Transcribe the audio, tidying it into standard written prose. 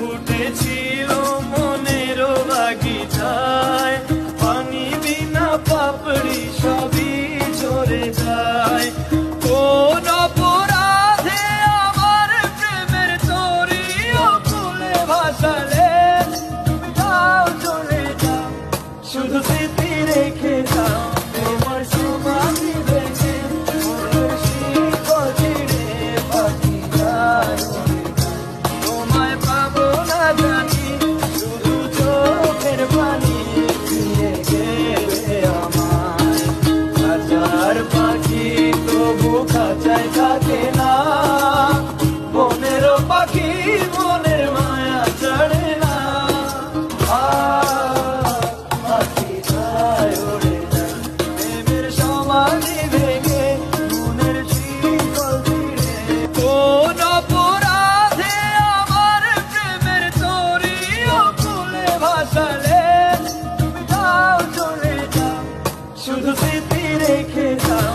ফুটেছিল মনের বাগিচায়, পানি বিনা পাপড়ি সবই ঝরে যায়। কোন অপরাধে আমার প্রেমের তরি ফুলে ভাসালে তুমি যাও চলে যাও, শুধু স্মৃতি রেখে যাও। তোমার সমাধি ভেঙে মনের শিকল ছিঁড়ে পাখি যায়, তোমায় পাবো না জানি, শুধু চোখের পানি ফিরে গেলে আমায়। হাজার পাখি তবু খাঁচায় থাকে না, বনেরও পাখি মনের মায়া ছাড়ে না। পাখি যায় ওড়ে যায়, প্রেমের সমাধি ভেঙে মনের শিকল ছিঁড়ে। কোন অপরাধে আমার প্রেমের তরি ফুলে ভাসালে তুমি যাও চলে যাও, শুধু স্মৃতি রেখে যাও।